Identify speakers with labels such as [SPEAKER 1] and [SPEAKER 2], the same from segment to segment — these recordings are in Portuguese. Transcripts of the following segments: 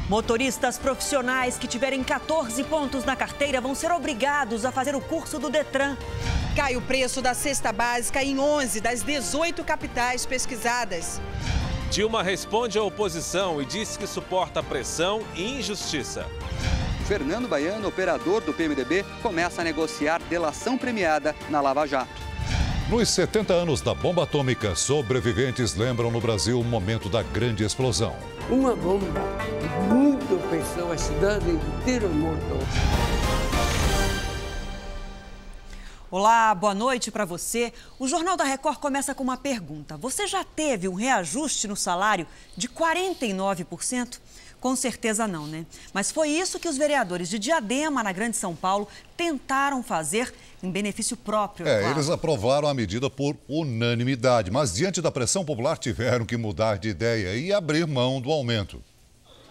[SPEAKER 1] Motoristas profissionais que tiverem 14 pontos na carteira vão ser obrigados a fazer o curso do Detran.
[SPEAKER 2] Cai o preço da cesta básica em 11 das 18 capitais pesquisadas.
[SPEAKER 3] Dilma responde à oposição e diz que suporta pressão e injustiça.
[SPEAKER 4] Fernando Baiano, operador do PMDB, começa a negociar delação premiada na Lava Jato.
[SPEAKER 5] Nos 70 anos da bomba atômica, sobreviventes lembram no Brasil o momento da grande explosão.
[SPEAKER 6] Uma bomba, muitas pessoas, a cidade inteira mortou.
[SPEAKER 1] Olá, boa noite para você. O Jornal da Record começa com uma pergunta. Você já teve um reajuste no salário de 49%? Com certeza não, né? Mas foi isso que os vereadores de Diadema, na Grande São Paulo, tentaram fazer em benefício próprio. Claro.
[SPEAKER 5] Eles aprovaram a medida por unanimidade, mas diante da pressão popular tiveram que mudar de ideia e abrir mão do aumento.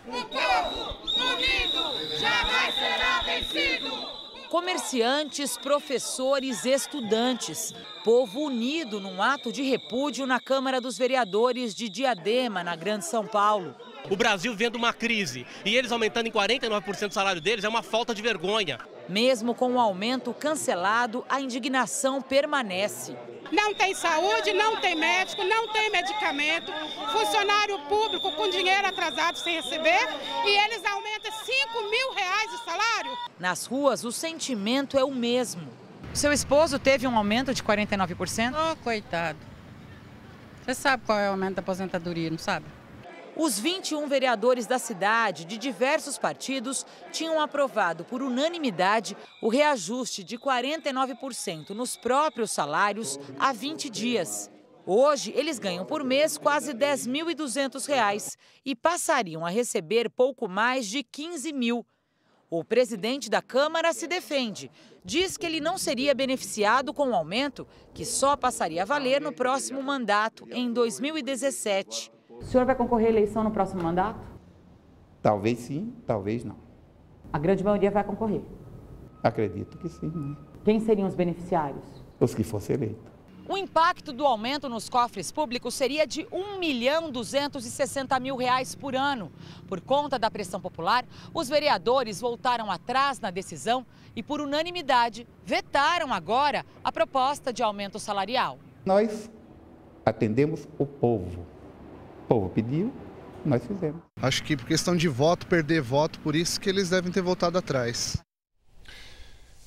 [SPEAKER 7] O povo unido jamais será vencido!
[SPEAKER 8] Comerciantes, professores, estudantes. Povo unido num ato de repúdio na Câmara dos Vereadores de Diadema, na Grande São Paulo.
[SPEAKER 9] O Brasil vendo uma crise e eles aumentando em 49% o salário deles é uma falta de vergonha.
[SPEAKER 8] Mesmo com o aumento cancelado, a indignação permanece.
[SPEAKER 10] Não tem saúde, não tem médico, não tem medicamento, funcionário público com dinheiro atrasado sem receber e eles aumentam R$5.000 de salário.
[SPEAKER 8] Nas ruas, o sentimento é o mesmo. Seu esposo teve um aumento de 49%?
[SPEAKER 11] Oh, coitado. Você sabe qual é o aumento da aposentadoria, não sabe?
[SPEAKER 8] Os 21 vereadores da cidade, de diversos partidos, tinham aprovado por unanimidade o reajuste de 49% nos próprios salários há 20 dias. Hoje, eles ganham por mês quase R$10.200 e passariam a receber pouco mais de R$15.000. O presidente da Câmara se defende. Diz que ele não seria beneficiado com o aumento, que só passaria a valer no próximo mandato, em 2017.
[SPEAKER 12] O senhor vai concorrer à eleição no próximo mandato?
[SPEAKER 13] Talvez sim, talvez não.
[SPEAKER 12] A grande maioria vai concorrer?
[SPEAKER 13] Acredito que sim, né?
[SPEAKER 12] Quem seriam os beneficiários?
[SPEAKER 13] Os que fossem eleitos.
[SPEAKER 8] O impacto do aumento nos cofres públicos seria de R$1.260.000 por ano. Por conta da pressão popular, os vereadores voltaram atrás na decisão e, por unanimidade, vetaram agora a proposta de aumento salarial.
[SPEAKER 13] Nós atendemos o povo. O povo pediu, nós fizemos.
[SPEAKER 14] Acho que por questão de voto, perder voto, por isso que eles devem ter voltado atrás.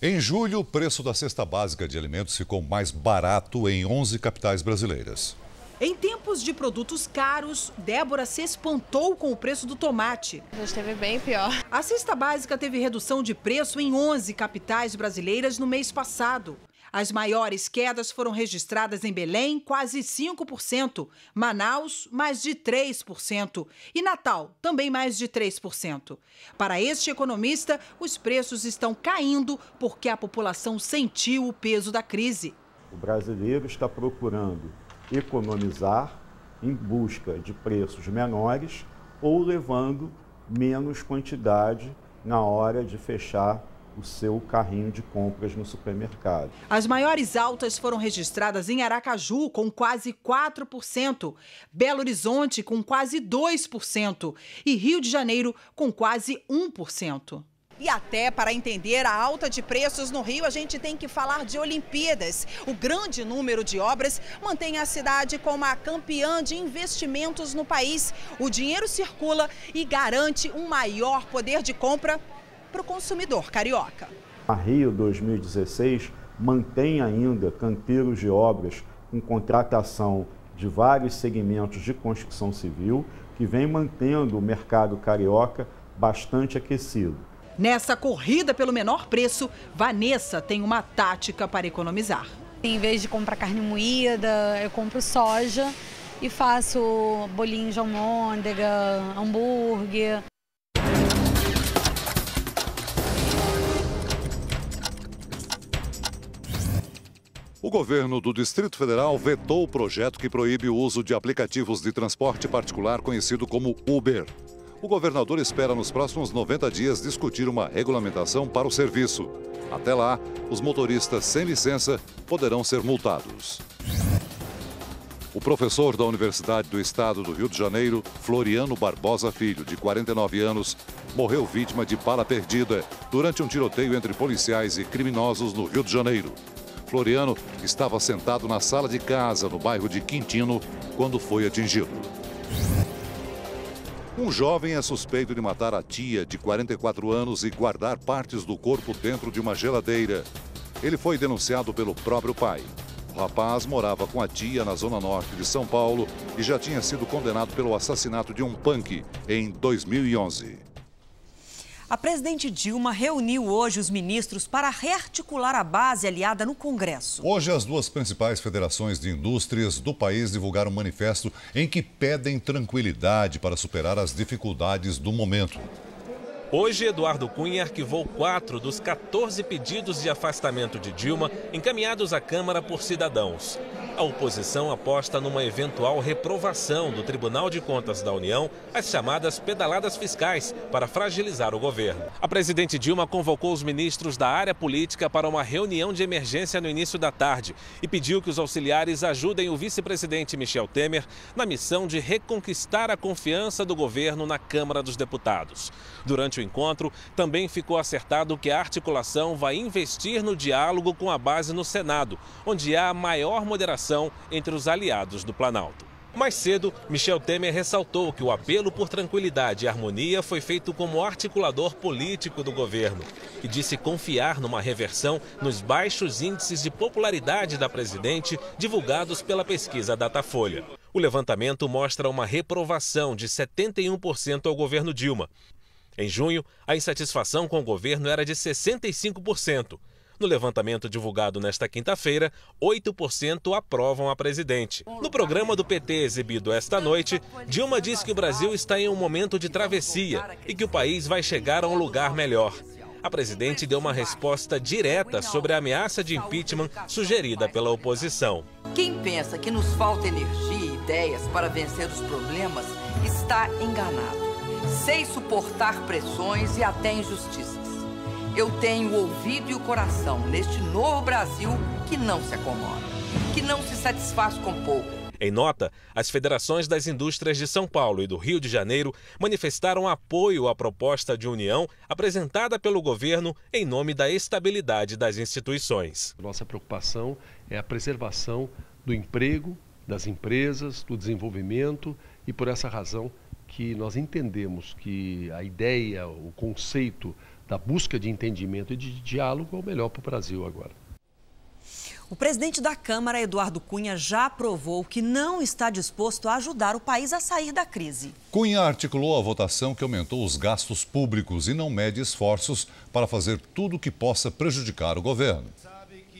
[SPEAKER 5] Em julho, o preço da cesta básica de alimentos ficou mais barato em 11 capitais brasileiras.
[SPEAKER 2] Em tempos de produtos caros, Débora se espantou com o preço do tomate.
[SPEAKER 15] Já esteve bem pior.
[SPEAKER 2] A cesta básica teve redução de preço em 11 capitais brasileiras no mês passado. As maiores quedas foram registradas em Belém, quase 5%, Manaus, mais de 3% e Natal, também mais de 3%. Para este economista, os preços estão caindo porque a população sentiu o peso da crise.
[SPEAKER 16] O brasileiro está procurando economizar em busca de preços menores ou levando menos quantidade na hora de fechar o seu carrinho de compras no supermercado.
[SPEAKER 2] As maiores altas foram registradas em Aracaju, com quase 4%, Belo Horizonte, com quase 2% e Rio de Janeiro, com quase 1%. E até para entender a alta de preços no Rio, a gente tem que falar de Olimpíadas. O grande número de obras mantém a cidade como a campeã de investimentos no país. O dinheiro circula e garante um maior poder de compra para o consumidor carioca.
[SPEAKER 16] A Rio 2016 mantém ainda canteiros de obras com contratação de vários segmentos de construção civil, que vem mantendo o mercado carioca bastante aquecido.
[SPEAKER 2] Nessa corrida pelo menor preço, Vanessa tem uma tática para economizar.
[SPEAKER 15] Em vez de comprar carne moída, eu compro soja e faço bolinho de almôndega, hambúrguer.
[SPEAKER 5] O governo do Distrito Federal vetou o projeto que proíbe o uso de aplicativos de transporte particular conhecido como Uber. O governador espera nos próximos 90 dias discutir uma regulamentação para o serviço. Até lá, os motoristas sem licença poderão ser multados. O professor da Universidade do Estado do Rio de Janeiro, Floriano Barbosa Filho, de 49 anos, morreu vítima de bala perdida durante um tiroteio entre policiais e criminosos no Rio de Janeiro. Floriano estava sentado na sala de casa, no bairro de Quintino, quando foi atingido. Um jovem é suspeito de matar a tia, de 44 anos, e guardar partes do corpo dentro de uma geladeira. Ele foi denunciado pelo próprio pai. O rapaz morava com a tia na zona norte de São Paulo e já tinha sido condenado pelo assassinato de um punk em 2011.
[SPEAKER 1] A presidente Dilma reuniu hoje os ministros para rearticular a base aliada no Congresso.
[SPEAKER 5] Hoje, as duas principais federações de indústrias do país divulgaram um manifesto em que pedem tranquilidade para superar as dificuldades do momento.
[SPEAKER 3] Hoje, Eduardo Cunha arquivou 4 dos 14 pedidos de afastamento de Dilma encaminhados à Câmara por cidadãos. A oposição aposta numa eventual reprovação do Tribunal de Contas da União, as chamadas pedaladas fiscais, para fragilizar o governo. A presidente Dilma convocou os ministros da área política para uma reunião de emergência no início da tarde e pediu que os auxiliares ajudem o vice-presidente Michel Temer na missão de reconquistar a confiança do governo na Câmara dos Deputados. Durante o encontro, também ficou acertado que a articulação vai investir no diálogo com a base no Senado, onde há a maior moderação entre os aliados do Planalto. Mais cedo, Michel Temer ressaltou que o apelo por tranquilidade e harmonia foi feito como articulador político do governo, e disse confiar numa reversão nos baixos índices de popularidade da presidente divulgados pela pesquisa Datafolha. O levantamento mostra uma reprovação de 71% ao governo Dilma. Em junho, a insatisfação com o governo era de 65%. No levantamento divulgado nesta quinta-feira, 8% aprovam a presidente. No programa do PT exibido esta noite, Dilma diz que o Brasil está em um momento de travessia e que o país vai chegar a um lugar melhor. A presidente deu uma resposta direta sobre a ameaça de impeachment sugerida pela oposição.
[SPEAKER 17] Quem pensa que nos falta energia e ideias para vencer os problemas está enganado. Sei suportar pressões e até injustiças. Eu tenho o ouvido e o coração neste novo Brasil que não se acomoda, que não se satisfaz com pouco.
[SPEAKER 3] Em nota, as federações das indústrias de São Paulo e do Rio de Janeiro manifestaram apoio à proposta de união apresentada pelo governo em nome da estabilidade das instituições.
[SPEAKER 18] Nossa preocupação é a preservação do emprego, das empresas, do desenvolvimento, e por essa razão que nós entendemos que a ideia, o conceito da busca de entendimento e de diálogo é o melhor para o Brasil agora.
[SPEAKER 1] O presidente da Câmara, Eduardo Cunha, já provou que não está disposto a ajudar o país a sair da crise.
[SPEAKER 5] Cunha articulou a votação que aumentou os gastos públicos e não mede esforços para fazer tudo o que possa prejudicar o governo.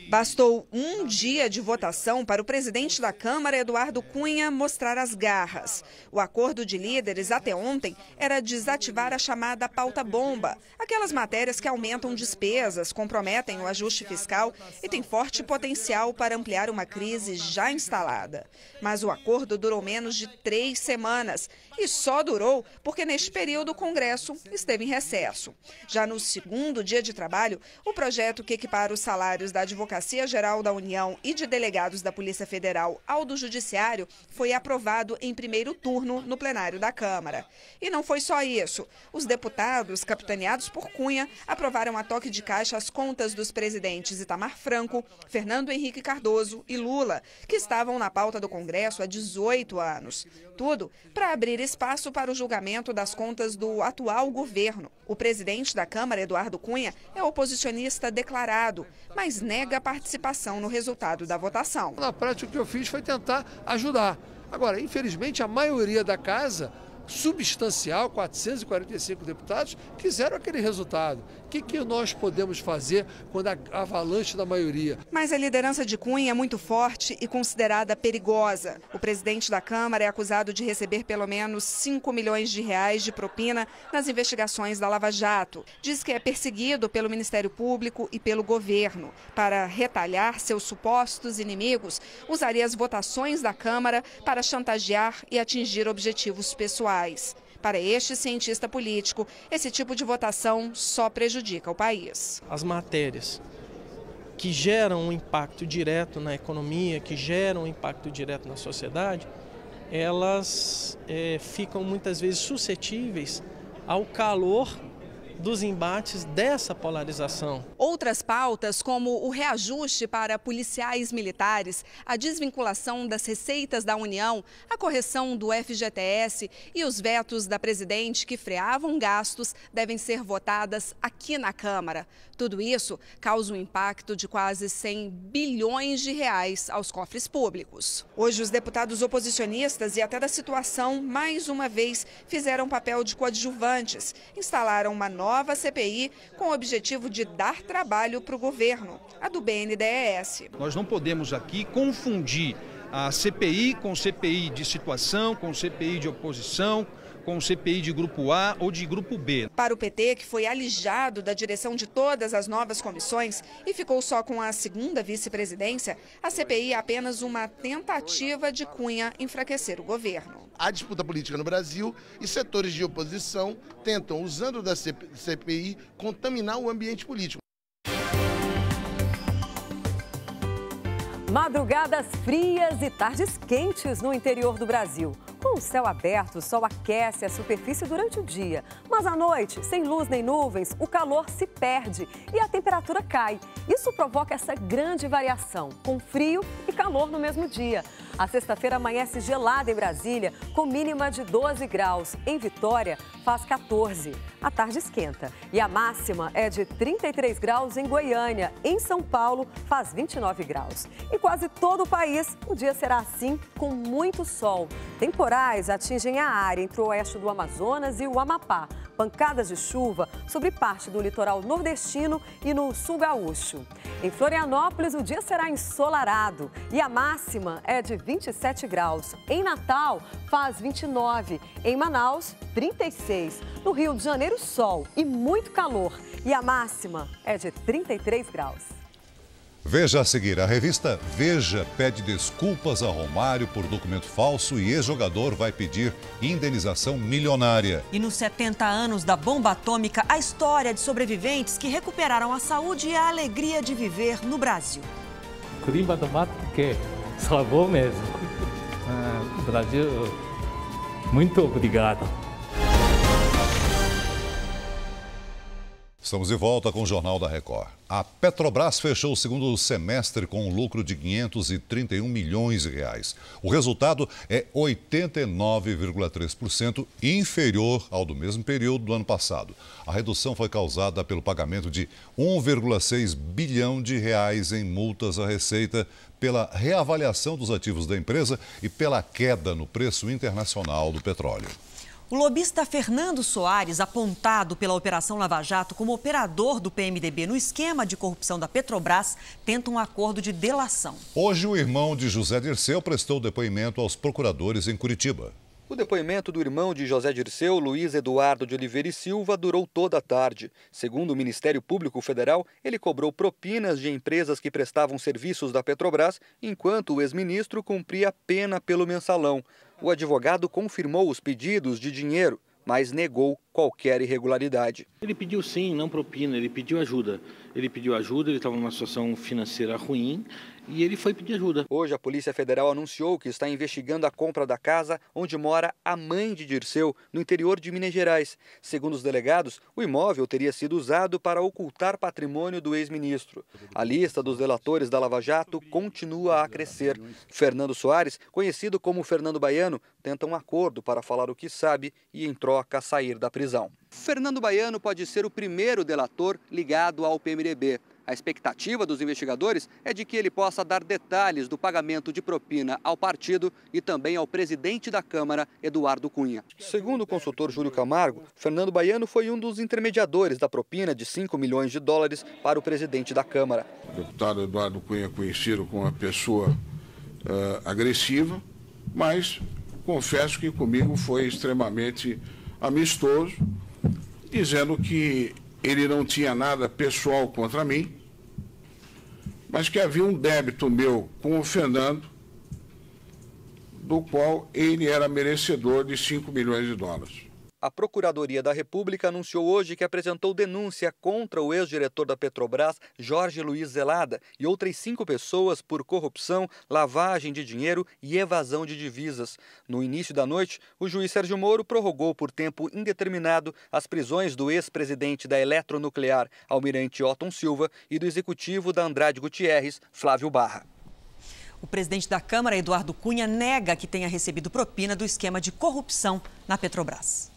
[SPEAKER 19] Bastou um dia de votação para o presidente da Câmara, Eduardo Cunha, mostrar as garras. O acordo de líderes até ontem era desativar a chamada pauta-bomba, aquelas matérias que aumentam despesas, comprometem o ajuste fiscal e têm forte potencial para ampliar uma crise já instalada. Mas o acordo durou menos de 3 semanas e só durou porque neste período o Congresso esteve em recesso. Já no segundo dia de trabalho, o projeto que equipara os salários da Advocacia Geral da União e de delegados da Polícia Federal ao do Judiciário foi aprovado em primeiro turno no plenário da Câmara. E não foi só isso. Os deputados, capitaneados por Cunha, aprovaram a toque de caixa as contas dos presidentes Itamar Franco, Fernando Henrique Cardoso e Lula, que estavam na pauta do Congresso há 18 anos. Tudo para abrir espaço para o julgamento das contas do atual governo. O presidente da Câmara, Eduardo Cunha, é oposicionista declarado, mas nega a participação no resultado da votação.
[SPEAKER 20] Na prática, o que eu fiz foi tentar ajudar. Agora, infelizmente, a maioria da casa, substancial, 445 deputados, quiseram aquele resultado. O que nós podemos fazer quando a avalanche da maioria?
[SPEAKER 19] Mas a liderança de Cunha é muito forte e considerada perigosa. O presidente da Câmara é acusado de receber pelo menos 5 milhões de reais de propina nas investigações da Lava Jato. Diz que é perseguido pelo Ministério Público e pelo governo. Para retalhar seus supostos inimigos, usaria as votações da Câmara para chantagear e atingir objetivos pessoais. Para este cientista político, esse tipo de votação só prejudica o país.
[SPEAKER 21] As matérias que geram um impacto direto na economia, que geram um impacto direto na sociedade, elas ficam muitas vezes suscetíveis ao calor dos embates dessa polarização.
[SPEAKER 19] Outras pautas, como o reajuste para policiais militares, a desvinculação das receitas da União, a correção do FGTS e os vetos da presidente que freavam gastos, devem ser votadas aqui na Câmara. Tudo isso causa um impacto de quase 100 bilhões de reais aos cofres públicos. Hoje, os deputados oposicionistas e até da situação, mais uma vez, fizeram papel de coadjuvantes, instalaram uma nova CPI com o objetivo de dar trabalho para o governo, a do BNDES.
[SPEAKER 22] Nós não podemos aqui confundir a CPI com CPI de situação, com CPI de oposição, com CPI de grupo A ou de grupo B.
[SPEAKER 19] Para o PT, que foi alijado da direção de todas as novas comissões e ficou só com a segunda vice-presidência, a CPI é apenas uma tentativa de Cunha enfraquecer o governo.
[SPEAKER 23] Há disputa política no Brasil e setores de oposição tentam, usando da CPI, contaminar o ambiente político.
[SPEAKER 24] Madrugadas frias e tardes quentes no interior do Brasil. Com o céu aberto, o sol aquece a superfície durante o dia. Mas à noite, sem luz nem nuvens, o calor se perde e a temperatura cai. Isso provoca essa grande variação, com frio e calor no mesmo dia. A sexta-feira amanhece gelada em Brasília, com mínima de 12 graus. Em Vitória, faz 14. A tarde esquenta. E a máxima é de 33 graus em Goiânia. Em São Paulo, faz 29 graus. Em quase todo o país, o dia será assim, com muito sol. Temporais atingem a área entre o oeste do Amazonas e o Amapá. Pancadas de chuva sobre parte do litoral nordestino e no sul gaúcho. Em Florianópolis, o dia será ensolarado e a máxima é de 27 graus. Em Natal, faz 29. Em Manaus, 36. No Rio de Janeiro, sol e muito calor. E a máxima é de 33 graus.
[SPEAKER 5] Veja a seguir, a revista Veja pede desculpas a Romário por documento falso e ex-jogador vai pedir indenização milionária.
[SPEAKER 1] E nos 70 anos da bomba atômica, a história de sobreviventes que recuperaram a saúde e a alegria de viver no Brasil.
[SPEAKER 25] Clima do mato que salvou mesmo. Brasil, muito obrigado.
[SPEAKER 5] Estamos de volta com o Jornal da Record. A Petrobras fechou o segundo semestre com um lucro de 531 milhões de reais. O resultado é 89,3% inferior ao do mesmo período do ano passado. A redução foi causada pelo pagamento de 1,6 bilhão de reais em multas à Receita pela reavaliação dos ativos da empresa e pela queda no preço internacional do petróleo.
[SPEAKER 1] O lobista Fernando Soares, apontado pela Operação Lava Jato como operador do PMDB no esquema de corrupção da Petrobras, tenta um acordo de delação.
[SPEAKER 5] Hoje, o irmão de José Dirceu prestou depoimento aos procuradores em Curitiba.
[SPEAKER 4] O depoimento do irmão de José Dirceu, Luiz Eduardo de Oliveira e Silva, durou toda a tarde. Segundo o Ministério Público Federal, ele cobrou propinas de empresas que prestavam serviços da Petrobras, enquanto o ex-ministro cumpria pena pelo mensalão. O advogado confirmou os pedidos de dinheiro, mas negou qualquer irregularidade.
[SPEAKER 26] Ele pediu sim, não propina, ele pediu ajuda. Ele estava numa situação financeira ruim e ele foi pedir ajuda.
[SPEAKER 4] Hoje a Polícia Federal anunciou que está investigando a compra da casa onde mora a mãe de Dirceu, no interior de Minas Gerais. Segundo os delegados, o imóvel teria sido usado para ocultar patrimônio do ex-ministro. A lista dos delatores da Lava Jato continua a crescer. Fernando Soares, conhecido como Fernando Baiano, tenta um acordo para falar o que sabe e, em troca, sair da prisão. Fernando Baiano pode ser o primeiro delator ligado ao PMDB. A expectativa dos investigadores é de que ele possa dar detalhes do pagamento de propina ao partido e também ao presidente da Câmara, Eduardo Cunha. Segundo o consultor Júlio Camargo, Fernando Baiano foi um dos intermediadores da propina de 5 milhões de dólares para o presidente da Câmara.
[SPEAKER 27] O deputado Eduardo Cunha é conhecido como uma pessoa agressiva, mas confesso que comigo foi extremamente amistoso, dizendo que ele não tinha nada pessoal contra mim, mas que havia um débito meu com o Fernando, do qual ele era merecedor de 5 milhões de dólares.
[SPEAKER 4] A Procuradoria da República anunciou hoje que apresentou denúncia contra o ex-diretor da Petrobras, Jorge Luiz Zelada, e outras 5 pessoas por corrupção, lavagem de dinheiro e evasão de divisas. No início da noite, o juiz Sérgio Moro prorrogou por tempo indeterminado as prisões do ex-presidente da Eletronuclear, Almirante Otton Silva, e do executivo da Andrade Gutierrez, Flávio Barra.
[SPEAKER 1] O presidente da Câmara, Eduardo Cunha, nega que tenha recebido propina do esquema de corrupção na Petrobras.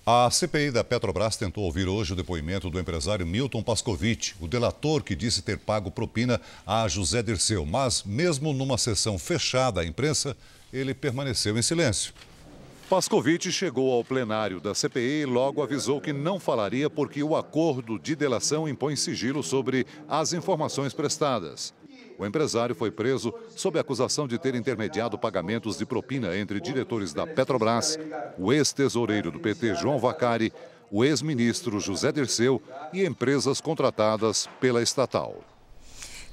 [SPEAKER 5] A CPI da Petrobras tentou ouvir hoje o depoimento do empresário Milton Pascovitch, o delator que disse ter pago propina a José Dirceu. Mas, mesmo numa sessão fechada à imprensa, ele permaneceu em silêncio. Pascovitch chegou ao plenário da CPI e logo avisou que não falaria porque o acordo de delação impõe sigilo sobre as informações prestadas. O empresário foi preso sob a acusação de ter intermediado pagamentos de propina entre diretores da Petrobras, o ex-tesoureiro do PT, João Vacari, o ex-ministro José Dirceu e empresas contratadas pela estatal.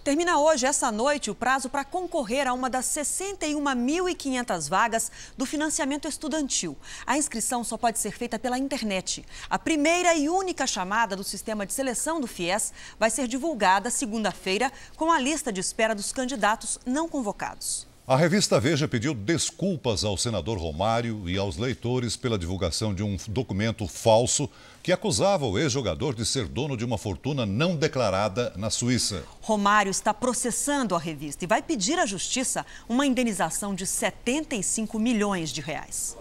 [SPEAKER 1] Termina hoje, essa noite, o prazo para concorrer a uma das 61.500 vagas do financiamento estudantil. A inscrição só pode ser feita pela internet. A primeira e única chamada do sistema de seleção do FIES vai ser divulgada segunda-feira com a lista de espera dos candidatos não convocados.
[SPEAKER 5] A revista Veja pediu desculpas ao senador Romário e aos leitores pela divulgação de um documento falso que acusava o ex-jogador de ser dono de uma fortuna não declarada na Suíça.
[SPEAKER 1] Romário está processando a revista e vai pedir à Justiça uma indenização de 75 milhões de reais.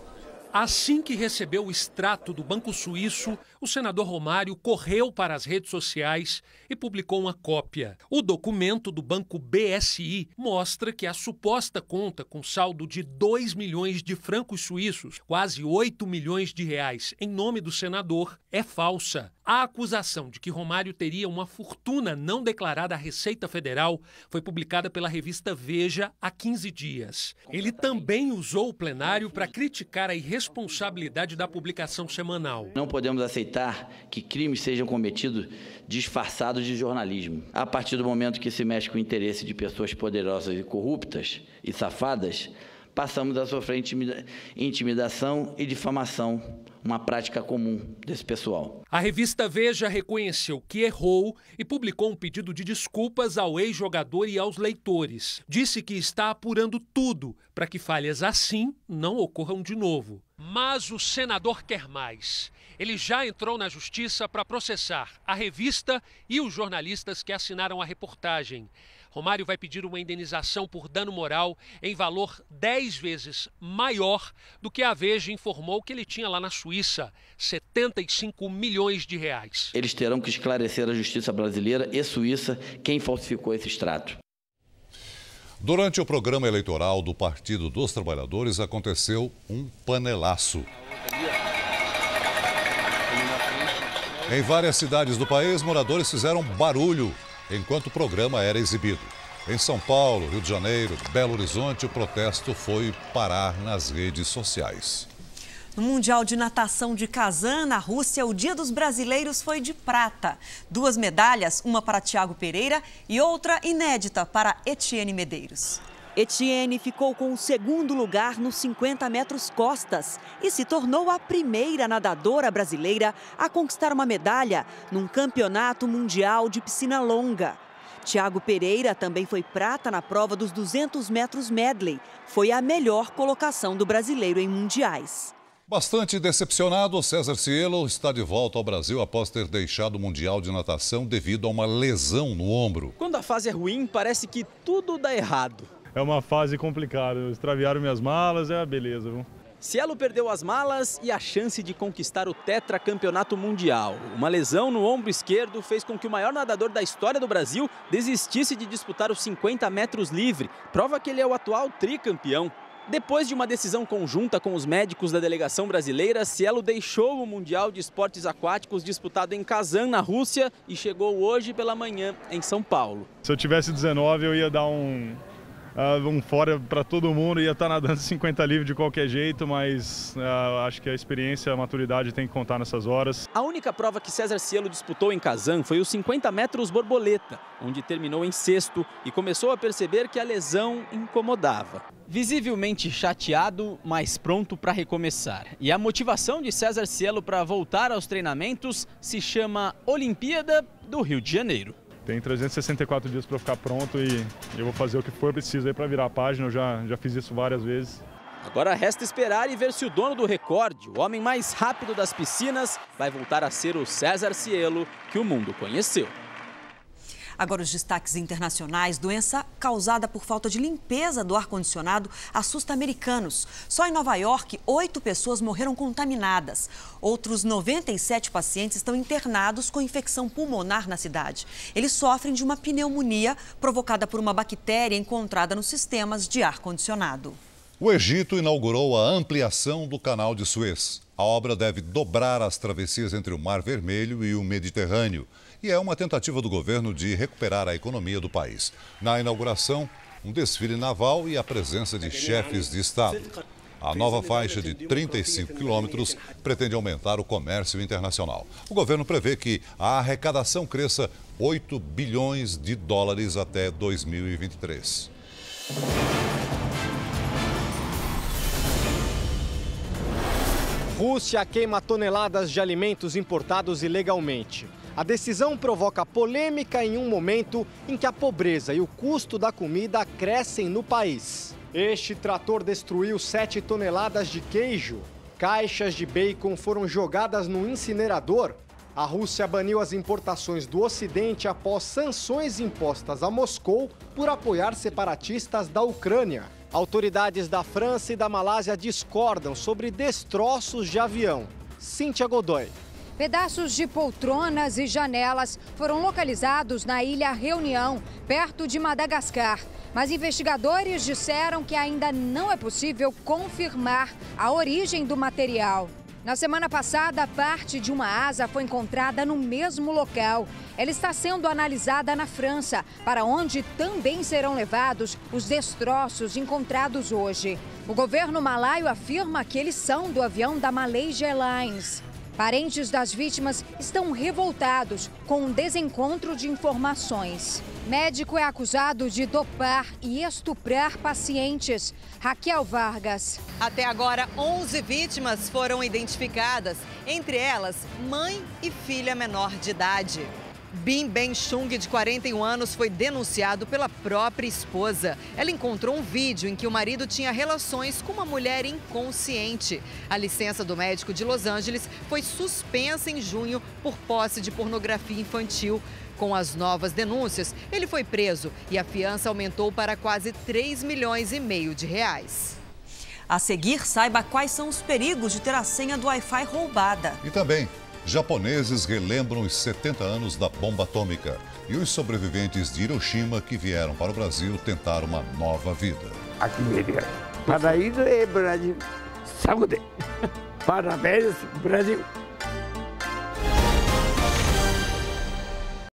[SPEAKER 6] Assim que recebeu o extrato do Banco Suíço, o senador Romário correu para as redes sociais e publicou uma cópia. O documento do Banco BSI mostra que a suposta conta com saldo de 2 milhões de francos suíços, quase 8 milhões de reais, em nome do senador, é falsa. A acusação de que Romário teria uma fortuna não declarada à Receita Federal foi publicada pela revista Veja há 15 dias. Ele também usou o plenário para criticar a irresponsabilidade da publicação semanal.
[SPEAKER 7] Não podemos aceitar que crimes sejam cometidos disfarçados de jornalismo. A partir do momento que se mexe com o interesse de pessoas poderosas e corruptas e safadas, passamos a sofrer intimidação e difamação, uma prática comum desse pessoal.
[SPEAKER 6] A revista Veja reconheceu que errou e publicou um pedido de desculpas ao ex-jogador e aos leitores. Disse que está apurando tudo para que falhas assim não ocorram de novo. Mas o senador quer mais. Ele já entrou na justiça para processar a revista e os jornalistas que assinaram a reportagem. Romário vai pedir uma indenização por dano moral em valor 10 vezes maior do que a Veja informou que ele tinha lá na Suíça, 75 milhões de reais.
[SPEAKER 7] Eles terão que esclarecer à justiça brasileira e suíça quem falsificou esse extrato.
[SPEAKER 5] Durante o programa eleitoral do Partido dos Trabalhadores aconteceu um panelaço. Em várias cidades do país, moradores fizeram barulho enquanto o programa era exibido. Em São Paulo, Rio de Janeiro, Belo Horizonte, o protesto foi parar nas redes sociais.
[SPEAKER 1] No Mundial de Natação de Kazan, na Rússia, o Dia dos Brasileiros foi de prata. 2 medalhas, uma para Thiago Pereira e outra inédita para Etienne Medeiros. Etienne ficou com o 2º lugar nos 50 metros costas e se tornou a primeira nadadora brasileira a conquistar uma medalha num campeonato mundial de piscina longa. Thiago Pereira também foi prata na prova dos 200 metros medley. Foi a melhor colocação do brasileiro em mundiais.
[SPEAKER 5] Bastante decepcionado, César Cielo está de volta ao Brasil após ter deixado o Mundial de Natação devido a uma lesão no ombro.
[SPEAKER 8] Quando a fase é ruim, parece que tudo dá errado.
[SPEAKER 9] É uma fase complicada, extraviaram minhas malas, beleza, viu?
[SPEAKER 8] Cielo perdeu as malas e a chance de conquistar o tetracampeonato mundial. Uma lesão no ombro esquerdo fez com que o maior nadador da história do Brasil desistisse de disputar os 50 metros livre, prova que ele é o atual tricampeão. Depois de uma decisão conjunta com os médicos da delegação brasileira, Cielo deixou o Mundial de Esportes Aquáticos disputado em Kazan, na Rússia, e chegou hoje pela manhã em São Paulo.
[SPEAKER 9] Se eu tivesse 19, eu ia dar um fora para todo mundo, ia estar nadando 50 livre de qualquer jeito, mas acho que a experiência, a maturidade tem que contar nessas horas.
[SPEAKER 8] A única prova que César Cielo disputou em Kazan foi os 50 metros borboleta, onde terminou em sexto e começou a perceber que a lesão incomodava. Visivelmente chateado, mas pronto para recomeçar. E a motivação de César Cielo para voltar aos treinamentos se chama Olimpíada do Rio de Janeiro.
[SPEAKER 9] Tem 364 dias para ficar pronto e eu vou fazer o que for preciso aí para virar a página. Eu já fiz isso várias vezes.
[SPEAKER 8] Agora resta esperar e ver se o dono do recorde, o homem mais rápido das piscinas, vai voltar a ser o César Cielo que o mundo conheceu.
[SPEAKER 1] Agora os destaques internacionais. Doença causada por falta de limpeza do ar-condicionado assusta americanos. Só em Nova York, 8 pessoas morreram contaminadas. Outros 97 pacientes estão internados com infecção pulmonar na cidade. Eles sofrem de uma pneumonia provocada por uma bactéria encontrada nos sistemas de ar-condicionado.
[SPEAKER 5] O Egito inaugurou a ampliação do Canal de Suez. A obra deve dobrar as travessias entre o Mar Vermelho e o Mediterrâneo. E é uma tentativa do governo de recuperar a economia do país. Na inauguração, um desfile naval e a presença de chefes de Estado. A nova faixa de 35 quilômetros pretende aumentar o comércio internacional. O governo prevê que a arrecadação cresça 8 bilhões de dólares até 2023.
[SPEAKER 2] Rússia queima toneladas de alimentos importados ilegalmente. A decisão provoca polêmica em um momento em que a pobreza e o custo da comida crescem no país. Este trator destruiu 7 toneladas de queijo. Caixas de bacon foram jogadas no incinerador. A Rússia baniu as importações do Ocidente após sanções impostas a Moscou por apoiar separatistas da Ucrânia. Autoridades da França e da Malásia discordam sobre destroços de avião. Cíntia Godoy.
[SPEAKER 10] Pedaços de poltronas e janelas foram localizados na ilha Reunião, perto de Madagascar. Mas investigadores disseram que ainda não é possível confirmar a origem do material. Na semana passada, parte de uma asa foi encontrada no mesmo local. Ela está sendo analisada na França, para onde também serão levados os destroços encontrados hoje. O governo malaio afirma que eles são do avião da Malaysia Airlines. Parentes das vítimas estão revoltados com um desencontro de informações. Médico é acusado de dopar e estuprar pacientes. Raquel Vargas.
[SPEAKER 11] Até agora, 11 vítimas foram identificadas, entre elas mãe e filha menor de idade. Bim Ben Chung, de 41 anos, foi denunciado pela própria esposa. Ela encontrou um vídeo em que o marido tinha relações com uma mulher inconsciente. A licença do médico de Los Angeles foi suspensa em junho por posse de pornografia infantil. Com as novas denúncias, ele foi preso e a fiança aumentou para quase 3,5 milhões de reais.
[SPEAKER 1] A seguir, saiba quais são os perigos de ter a senha do Wi-Fi roubada.
[SPEAKER 5] E também, japoneses relembram os 70 anos da bomba atômica e os sobreviventes de Hiroshima que vieram para o Brasil tentar uma nova vida.
[SPEAKER 12] Paraíso é Brasil. Saúde. Parabéns, Brasil.